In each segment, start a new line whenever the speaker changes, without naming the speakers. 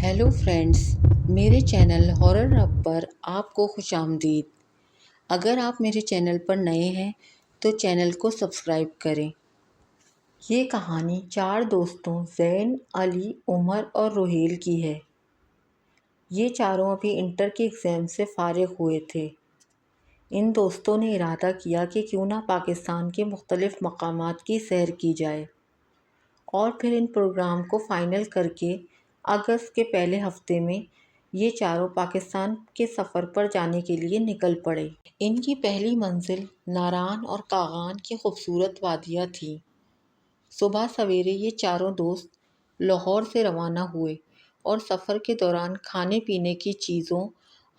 Hello friends, میرے channel horror رب پر آپ کو خوش آمدید۔ اگر آپ میرے چینل پر نئے ہیں تو چینل کو سبسکرائب کریں۔ یہ کہانی 4 دوستوں زین، علی، عمر اور روہیل کی ہے۔ یہ چاروں ابھی انٹر کے ایگزام سے فارغ ہوئے تھے۔ ان دوستوں نے ارادہ کیا کہ کیوں نہ پاکستان کے مختلف مقامات کی سیر کی جائے، اور پھر ان پروگرام کو فائنل کر کے اگست کے پہلے ہفتے میں یہ چاروں پاکستان کے سفر پر جانے کے لیے نکل پڑے۔ ان کی پہلی منزل ناران اور کاغان کی خوبصورت وادیاں تھیں۔ صبح سویرے یہ چاروں دوست لاہور سے روانہ ہوئے اور سفر کے دوران کھانے پینے کی چیزوں،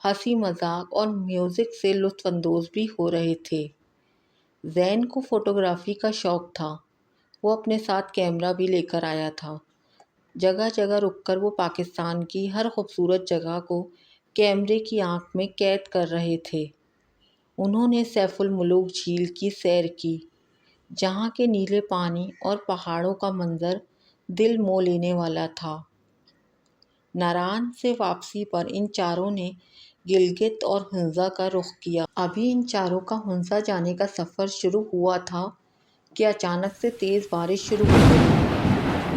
ہنسی مذاق اور میوزک سے لطف اندوز بھی ہو رہے تھے۔ زین کو فوٹوگرافی کا شوق تھا۔ وہ اپنے ساتھ کیمرہ بھی لے کر آیا تھا۔ جگہ جگہ رک کر وہ پاکستان کی ہر خوبصورت جگہ کو کیمرے کی آنکھ میں قید کر رہے تھے۔ انہوں نے سیف الملوک جھیل کی سیر کی، جہاں کے نیلے پانی اور پہاڑوں کا منظر دل مو لینے والا تھا۔ ناران سے واپسی پر ان چاروں نے گلگت اور ہنزا کا رخ کیا۔ ابھی ان چاروں کا ہنزا جانے کا سفر شروع ہوا تھا کہ اچانک سے تیز بارش شروع ہو گئی۔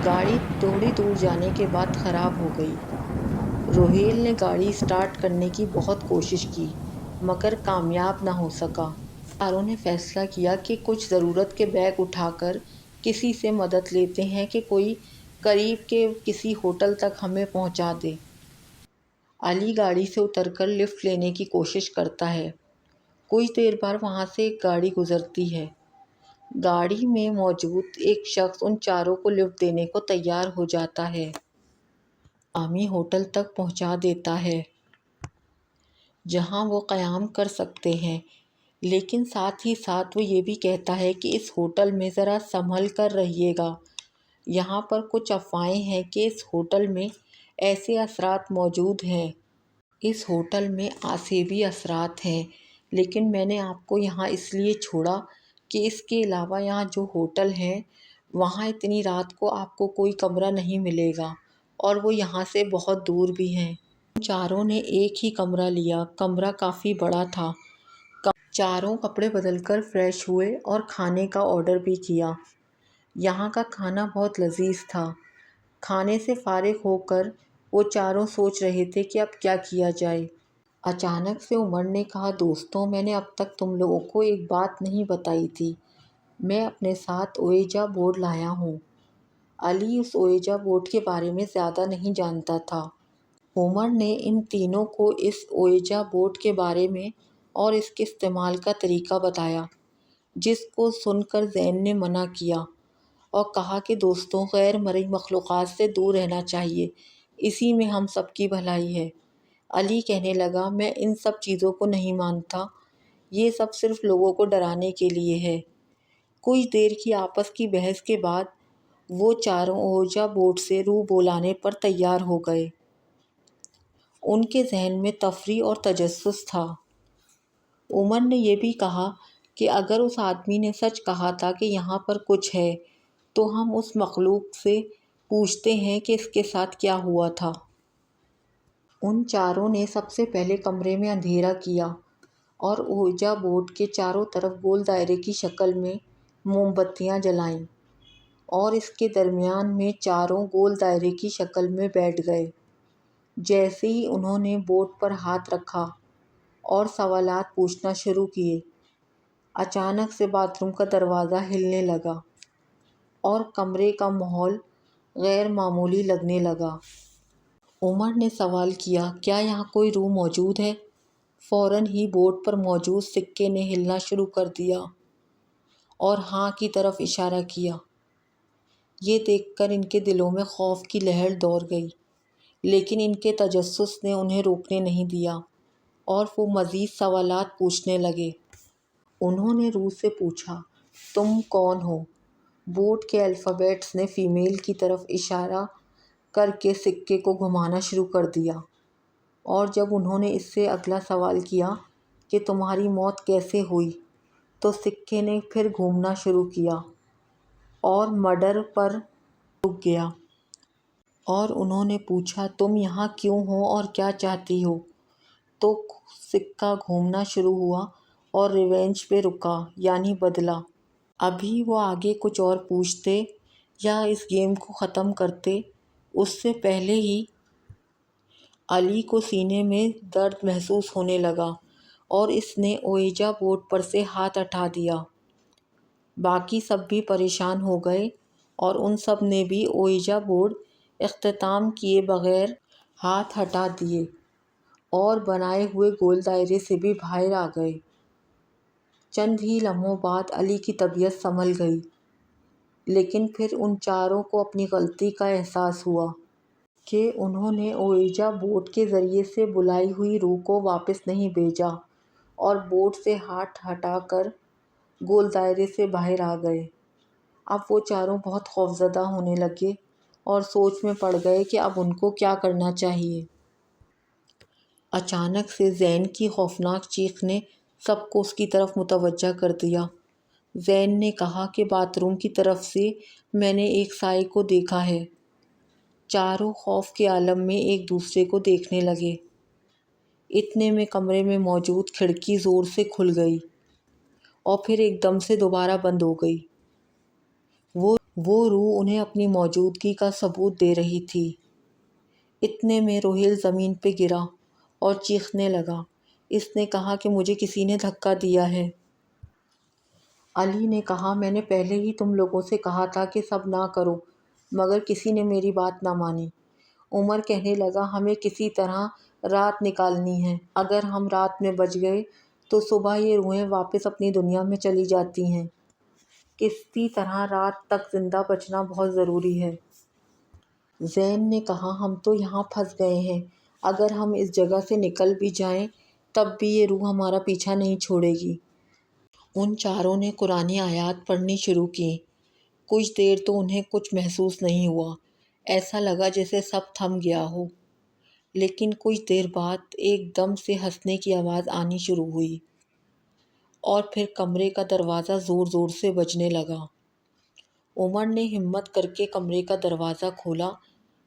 گاڑی تھوڑی دور جانے کے بعد خراب ہو گئی۔ روہیل نے گاڑی اسٹارٹ کرنے کی بہت کوشش کی مگر کامیاب نہ ہو سکا۔ چاروں نے فیصلہ کیا کہ کچھ ضرورت کے بیگ اٹھا کر کسی سے مدد لیتے ہیں کہ کوئی قریب کے کسی ہوٹل تک ہمیں پہنچا دے۔ علی گاڑی سے اتر کر لفٹ لینے کی کوشش کرتا ہے۔ کچھ دیر بعد وہاں سے ایک گاڑی گزرتی ہے۔ گاڑی میں موجود ایک شخص ان چاروں کو لفٹ دینے کو تیار ہو جاتا ہے۔ مقامی ہوٹل تک پہنچا دیتا ہے جہاں وہ قیام کر سکتے ہیں، لیکن ساتھ ہی ساتھ وہ یہ بھی کہتا ہے کہ اس ہوٹل میں ذرا سنبھل کر رہیے گا۔ یہاں پر کچھ افواہیں ہیں کہ اس ہوٹل میں ایسے اثرات موجود ہیں۔ اس ہوٹل میں عصبی اثرات ہیں، لیکن میں نے آپ کو یہاں اس لیے چھوڑا کہ اس کے علاوہ یہاں جو ہوٹل ہیں وہاں اتنی رات کو آپ کو کوئی کمرہ نہیں ملے گا، اور وہ یہاں سے بہت دور بھی ہیں۔ چاروں نے ایک ہی کمرہ لیا۔ کمرہ کافی بڑا تھا۔ چاروں کپڑے بدل کر فریش ہوئے اور کھانے کا آرڈر بھی کیا۔ یہاں کا کھانا بہت لذیذ تھا۔ کھانے سے فارغ ہو کر وہ چاروں سوچ رہے تھے کہ اب کیا کیا جائے۔ اچانک سے عمر نے کہا، دوستوں، میں نے اب تک تم لوگوں کو ایک بات نہیں بتائی تھی۔ میں اپنے ساتھ اویجا بورڈ لایا ہوں۔ علی اس اویجا بورڈ کے بارے میں زیادہ نہیں جانتا تھا۔ عمر نے ان تینوں کو اس اویجا بورڈ کے بارے میں اور اس کے استعمال کا طریقہ بتایا، جس کو سن کر زین نے منع کیا اور کہا کہ دوستوں، غیر مرئی مخلوقات سے دور رہنا چاہیے، اسی میں ہم سب کی بھلائی ہے۔ علی کہنے لگا، میں ان سب چیزوں کو نہیں مانتا، یہ سب صرف لوگوں کو ڈرانے کے لیے ہے۔ کچھ دیر کی آپس کی بحث کے بعد وہ چاروں اویجا بورڈ سے روح بولانے پر تیار ہو گئے۔ ان کے ذہن میں تفریح اور تجسس تھا۔ عمر نے یہ بھی کہا کہ اگر اس آدمی نے سچ کہا تھا کہ یہاں پر کچھ ہے تو ہم اس مخلوق سے پوچھتے ہیں کہ اس کے ساتھ کیا ہوا تھا۔ ان چاروں نے سب سے پہلے کمرے میں اندھیرا کیا اور اویجا بورڈ کے چاروں طرف گول دائرے کی شکل میں موم بتیاں جلائیں، اور اس کے درمیان میں چاروں گول دائرے کی شکل میں بیٹھ گئے۔ جیسے ہی انہوں نے بورڈ پر ہاتھ رکھا اور سوالات پوچھنا شروع کیے، اچانک سے باتھ روم کا دروازہ ہلنے لگا اور کمرے کا ماحول غیر معمولی لگنے لگا۔ عمر نے سوال کیا، کیا یہاں کوئی روح موجود ہے؟ فوراً ہی بورڈ پر موجود سکے نے ہلنا شروع کر دیا اور ہاں کی طرف اشارہ کیا۔ یہ دیکھ کر ان کے دلوں میں خوف کی لہر دوڑ گئی، لیکن ان کے تجسس نے انہیں روکنے نہیں دیا اور وہ مزید سوالات پوچھنے لگے۔ انہوں نے روح سے پوچھا، تم کون ہو؟ بورڈ کے الفابیٹس نے فیمیل کی طرف اشارہ کر کے سکے کو گھمانا شروع کر دیا، اور جب انہوں نے اس سے اگلا سوال کیا کہ تمہاری موت کیسے ہوئی، تو سکے نے پھر گھومنا شروع کیا اور مرڈر پر رک گیا۔ اور انہوں نے پوچھا تم یہاں کیوں ہو اور کیا چاہتی ہو؟ تو سکہ گھومنا شروع ہوا اور ریونج پہ رکا، یعنی بدلہ۔ ابھی وہ آگے کچھ اور پوچھتے یا اس گیم کو ختم کرتے، اس سے پہلے ہی علی کو سینے میں درد محسوس ہونے لگا اور اس نے اویجا بورڈ پر سے ہاتھ ہٹا دیا۔ باقی سب بھی پریشان ہو گئے اور ان سب نے بھی اویجا بورڈ اختتام کیے بغیر ہاتھ ہٹا دیے اور بنائے ہوئے گول دائرے سے بھی باہر آ گئے۔ چند ہی لمحوں بعد علی کی طبیعت سنبھل گئی، لیکن پھر ان چاروں کو اپنی غلطی کا احساس ہوا کہ انہوں نے اویجا بورڈ کے ذریعے سے بلائی ہوئی روح کو واپس نہیں بھیجا اور بورڈ سے ہاتھ ہٹا کر گول دائرے سے باہر آ گئے۔ اب وہ چاروں بہت خوفزدہ ہونے لگے اور سوچ میں پڑ گئے کہ اب ان کو کیا کرنا چاہیے۔ اچانک سے زین کی خوفناک چیخ نے سب کو اس کی طرف متوجہ کر دیا۔ زین نے کہا کہ باتھ روم کی طرف سے میں نے ایک سائے کو دیکھا ہے۔ چاروں خوف کے عالم میں ایک دوسرے کو دیکھنے لگے۔ اتنے میں کمرے میں موجود کھڑکی زور سے کھل گئی اور پھر ایک دم سے دوبارہ بند ہو گئی۔ وہ روح انہیں اپنی موجودگی کا ثبوت دے رہی تھی۔ اتنے میں روہیل زمین پہ گرا اور چیخنے لگا۔ اس نے کہا کہ مجھے کسی نے دھکا دیا ہے۔ علی نے کہا میں نے پہلے ہی تم لوگوں سے کہا تھا کہ سب نہ کرو، مگر کسی نے میری بات نہ مانی۔ عمر کہنے لگا ہمیں کسی طرح رات نکالنی ہے۔ اگر ہم رات میں بچ گئے تو صبح یہ روحیں واپس اپنی دنیا میں چلی جاتی ہیں۔ کسی طرح رات تک زندہ بچنا بہت ضروری ہے۔ زین نے کہا ہم تو یہاں پھنس گئے ہیں، اگر ہم اس جگہ سے نکل بھی جائیں تب بھی یہ روح ہمارا پیچھا نہیں چھوڑے گی۔ ان چاروں نے قرآنی آیات پڑھنی شروع کی۔ کچھ دیر تو انہیں کچھ محسوس نہیں ہوا، ایسا لگا جیسے سب تھم گیا ہو۔ لیکن کچھ دیر بعد ایک دم سے ہنسنے کی آواز آنی شروع ہوئی اور پھر کمرے کا دروازہ زور زور سے بجنے لگا۔ عمر نے ہمت کر کے کمرے کا دروازہ کھولا،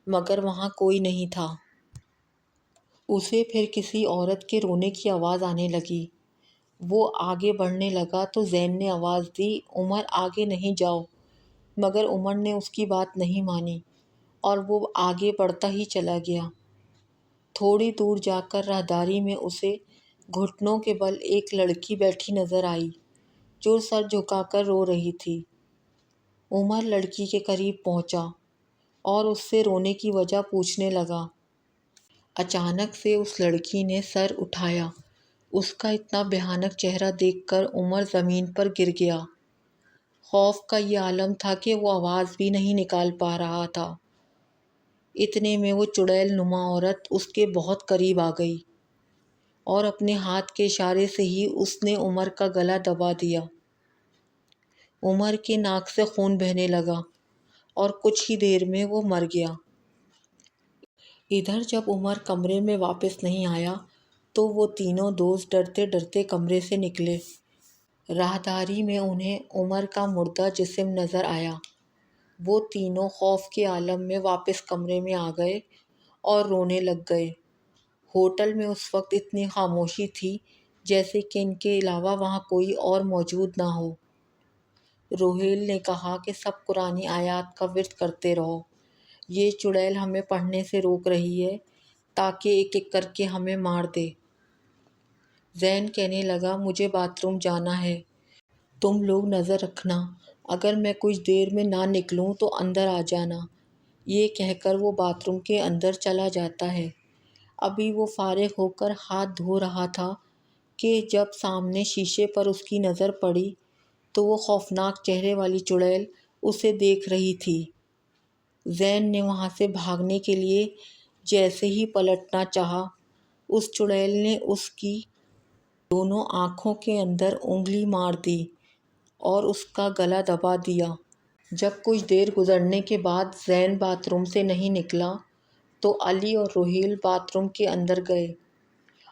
مگر وہاں کوئی نہیں تھا۔ اسے پھر کسی عورت کے رونے کی آواز آنے لگی۔ وہ آگے بڑھنے لگا تو زین نے آواز دی عمر آگے نہیں جاؤ، مگر عمر نے اس کی بات نہیں مانی اور وہ آگے بڑھتا ہی چلا گیا۔ تھوڑی دور جا کر راہداری میں اسے گھٹنوں کے بل ایک لڑکی بیٹھی نظر آئی جو سر جھکا کر رو رہی تھی۔ عمر لڑکی کے قریب پہنچا اور اس سے رونے کی وجہ پوچھنے لگا۔ اچانک سے اس لڑکی نے سر اٹھایا۔ اس کا اتنا بھیانک چہرہ دیکھ کر عمر زمین پر گر گیا۔ خوف کا یہ عالم تھا کہ وہ آواز بھی نہیں نکال پا رہا تھا۔ اتنے میں وہ چڑیل نما عورت اس کے بہت قریب آ گئی اور اپنے ہاتھ کے اشارے سے ہی اس نے عمر کا گلا دبا دیا۔ عمر کے ناک سے خون بہنے لگا اور کچھ ہی دیر میں وہ مر گیا۔ ادھر جب عمر کمرے میں واپس نہیں آیا تو وہ تینوں دوست ڈرتے ڈرتے کمرے سے نکلے۔ راہداری میں انہیں عمر کا مردہ جسم نظر آیا۔ وہ تینوں خوف کے عالم میں واپس کمرے میں آ گئے اور رونے لگ گئے۔ ہوٹل میں اس وقت اتنی خاموشی تھی جیسے کہ ان کے علاوہ وہاں کوئی اور موجود نہ ہو۔ روہیل نے کہا کہ سب قرآنی آیات کا ورد کرتے رہو، یہ چڑیل ہمیں پڑھنے سے روک رہی ہے تاکہ ایک ایک کر کے ہمیں مار دے۔ زین کہنے لگا مجھے باتھ روم جانا ہے، تم لوگ نظر رکھنا، اگر میں کچھ دیر میں نہ نکلوں تو اندر آ جانا۔ یہ کہہ کر وہ باتھ روم کے اندر چلا جاتا ہے۔ ابھی وہ فارغ ہو کر ہاتھ دھو رہا تھا کہ جب سامنے شیشے پر اس کی نظر پڑی تو وہ خوفناک چہرے والی چڑیل اسے دیکھ رہی تھی۔ زین نے وہاں سے بھاگنے کے لیے جیسے ہی پلٹنا چاہا، اس چڑیل نے اس کی دونوں آنکھوں کے اندر انگلی مار دی اور اس کا گلا دبا دیا۔ جب کچھ دیر گزرنے کے بعد زین باتھ روم سے نہیں نکلا تو علی اور روہیل باتھ روم کے اندر گئے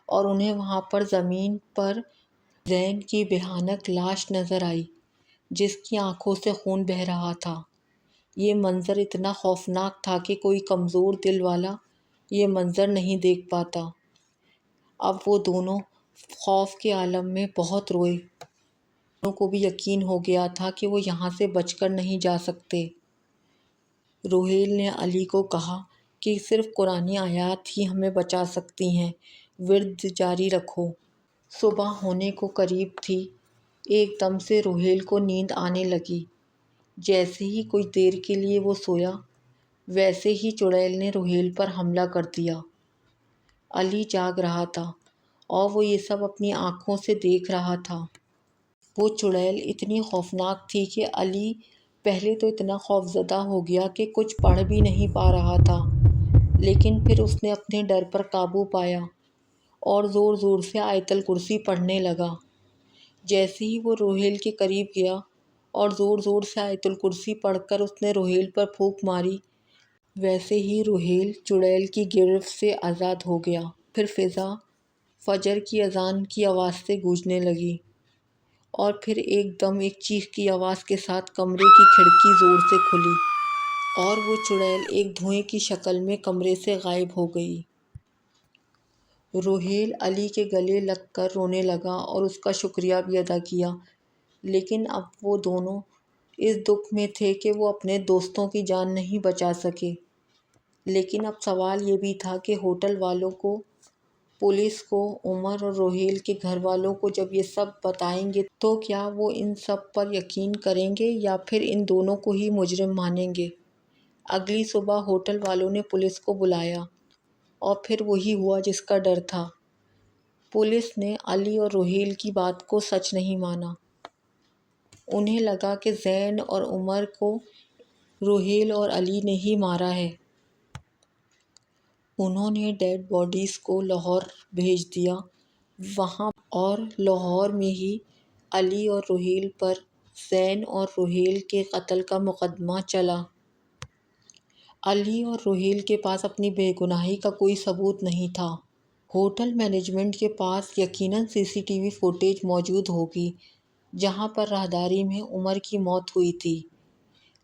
اور انہیں وہاں پر زمین پر زین کی بھیانک لاش نظر آئی جس کی آنکھوں سے خون بہہ رہا تھا۔ یہ منظر اتنا خوفناک تھا کہ کوئی کمزور دل والا یہ منظر نہیں دیکھ پاتا۔ اب وہ دونوں خوف کے عالم میں بہت روئے۔ دونوں کو بھی یقین ہو گیا تھا کہ وہ یہاں سے بچ کر نہیں جا سکتے۔ روہیل نے علی کو کہا کہ صرف قرآنی آیات ہی ہمیں بچا سکتی ہیں، ورد جاری رکھو۔ صبح ہونے کو قریب تھی، ایک دم سے روہیل کو نیند آنے لگی۔ جیسے ہی کچھ دیر کے لیے وہ سویا، ویسے ہی چڑیل نے روہیل پر حملہ کر دیا۔ علی جاگ رہا تھا اور وہ یہ سب اپنی آنکھوں سے دیکھ رہا تھا۔ وہ چڑیل اتنی خوفناک تھی کہ علی پہلے تو اتنا خوفزدہ ہو گیا کہ کچھ پڑھ بھی نہیں پا رہا تھا، لیکن پھر اس نے اپنے ڈر پر قابو پایا اور زور زور سے آیت الکرسی پڑھنے لگا۔ جیسے ہی وہ روہیل کے قریب گیا اور زور زور سے آیت الکرسی پڑھ کر اس نے روہیل پر پھونک ماری، ویسے ہی روہیل چڑیل کی گرفت سے آزاد ہو گیا۔ پھر فضا فجر کی اذان کی آواز سے گونجنے لگی اور پھر ایک دم ایک چیخ کی آواز کے ساتھ کمرے کی کھڑکی زور سے کھلی اور وہ چڑیل ایک دھوئیں کی شکل میں کمرے سے غائب ہو گئی۔ روہیل علی کے گلے لگ کر رونے لگا اور اس کا شکریہ بھی ادا کیا، لیکن اب وہ دونوں اس دکھ میں تھے کہ وہ اپنے دوستوں کی جان نہیں بچا سکے۔ لیکن اب سوال یہ بھی تھا کہ ہوٹل والوں کو، پولیس کو، عمر اور روہیل کے گھر والوں کو جب یہ سب بتائیں گے تو کیا وہ ان سب پر یقین کریں گے یا پھر ان دونوں کو ہی مجرم مانیں گے؟ اگلی صبح ہوٹل والوں نے پولیس کو بلایا اور پھر وہی ہوا جس کا ڈر تھا۔ پولیس نے علی اور روہیل کی بات کو سچ نہیں مانا۔ انہیں لگا کہ زین اور عمر کو روہیل اور علی نے ہی مارا ہے۔ انہوں نے ڈیڈ باڈیز کو لاہور بھیج دیا وہاں اور لاہور میں ہی علی اور روہیل پر زین اور روہیل کے قتل کا مقدمہ چلا۔ علی اور روہیل کے پاس اپنی بے گناہی کا کوئی ثبوت نہیں تھا۔ ہوٹل مینجمنٹ کے پاس یقیناً سی سی ٹی وی فوٹیج موجود ہوگی جہاں پر راہداری میں عمر کی موت ہوئی تھی،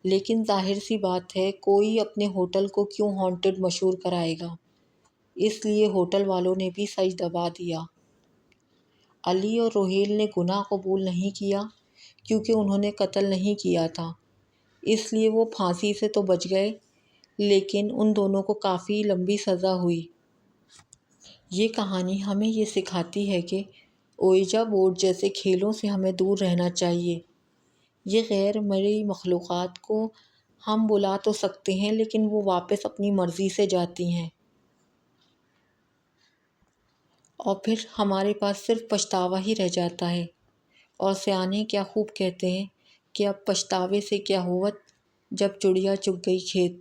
لیکن ظاہر سی بات ہے کوئی اپنے ہوٹل کو کیوں ہانٹڈ مشہور کرائے گا، اس لیے ہوٹل والوں نے بھی سچ دبا دیا۔ علی اور روہیل نے گناہ قبول نہیں کیا کیونکہ انہوں نے قتل نہیں کیا تھا، اس لیے وہ پھانسی سے تو بچ گئے، لیکن ان دونوں کو کافی لمبی سزا ہوئی۔ یہ کہانی ہمیں یہ سکھاتی ہے کہ اویجا بورڈ جیسے کھیلوں سے ہمیں دور رہنا چاہیے۔ یہ غیر مرئی مخلوقات کو ہم بلا تو سکتے ہیں لیکن وہ واپس اپنی مرضی سے جاتی ہیں اور پھر ہمارے پاس صرف پچھتاوا ہی رہ جاتا ہے۔ اور سیانے کیا خوب کہتے ہیں کہ اب پچھتاوے سے کیا ہوت، جب چڑیا چگ گئی کھیت۔